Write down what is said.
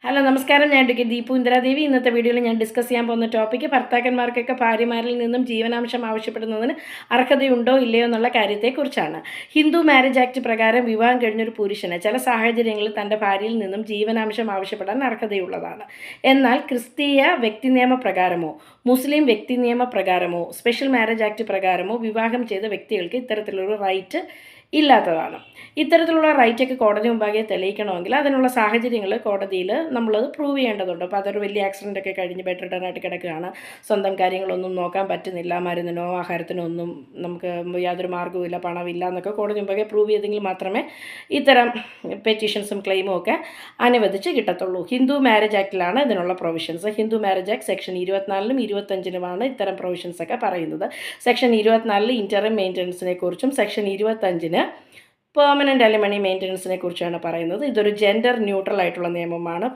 Hello നമസ്കാരം, ഞാൻ D Deepu Indira Devi. ഇന്നത്തെ വീഡിയോയിൽ ഞാൻ ഡിസ്കസ് ചെയ്യാൻ പോകുന്ന ടോപ്പിക്ക് ഭർത്താക്കന്മാർക്കൊക്കെ ഭാര്യമാരിൽ നിന്നും ജീവനാംശം ആവശ്യപ്പെടുന്നതിന് അർഹതയുണ്ടോ ഇല്ലയോ എന്നുള്ള കാര്യത്തെക്കുറിച്ചാണ്. ഹിന്ദു മാരേജ് ആക്ട് പ്രകാരം വിവാഹം കഴിഞ്ഞൊരു പുരുഷന് ചില സാഹചര്യങ്ങളിൽ തൻ്റെ ഭാര്യയിൽ നിന്നും ജീവനാംശം ആവശ്യപ്പെടാൻ അർഹതയുള്ളതാണ്. എന്നാൽ ക്രിസ്തീയ വ്യക്തി നിയമപ്രകാരമോ മുസ്ലിം വ്യക്തി നിയമപ്രകാരമോ സ്പെഷ്യൽ മാരേജ് ആക്ട് പ്രകാരമോ വിവാഹം ചെയ്ത വ്യക്തികൾക്ക് ഇത്തരത്തിലൊരു റൈറ്റ് ഇല്ലാത്തതാണ്. ഇത്തരത്തിലുള്ള റൈറ്റൊക്കെ കോടതി മുമ്പാകെ തെളിയിക്കണമെങ്കിൽ അതിനുള്ള സാഹചര്യങ്ങൾ കോടതിയിൽ നമ്മളത് പ്രൂവ് ചെയ്യേണ്ടതുണ്ട്. അപ്പോൾ അതൊരു വലിയ ആക്സിഡൻ്റൊക്കെ കഴിഞ്ഞ് ബെഡ് റിട്ടേൺ ആയിട്ട് കിടക്കുകയാണ്, സ്വന്തം കാര്യങ്ങളൊന്നും നോക്കാൻ പറ്റുന്നില്ല, മരുന്നിനോ ആഹാരത്തിനോ ഒന്നും നമുക്ക് യാതൊരു മാർഗ്ഗവുമില്ല, പണമില്ല എന്നൊക്കെ കോടതി മുമ്പാകെ പ്രൂവ് ചെയ്തെങ്കിൽ മാത്രമേ ഇത്തരം പെറ്റീഷൻസും ക്ലെയിമും ഒക്കെ അനുവദിച്ച് കിട്ടത്തുള്ളൂ. ഹിന്ദു മാരേജ് ആക്ടിലാണ് ഇതിനുള്ള provisions. Hindu marriage act section 24-ലും 25-ലുമാണ് ഇത്തരം പ്രൊവിഷൻസൊക്കെ പറയുന്നത്. സെക്ഷൻ 24 ഇൻറ്ററിം മെയിൻ്റനൻസിനെ കുറിച്ചും സെക്ഷൻ 25 പെർമനൻ്റ് അലിമണി മെയിൻ്റനൻസിനെ കുറിച്ചാണ് പറയുന്നത്. ഇതൊരു ജെൻഡർ ന്യൂട്രൽ ആയിട്ടുള്ള നിയമമാണ്.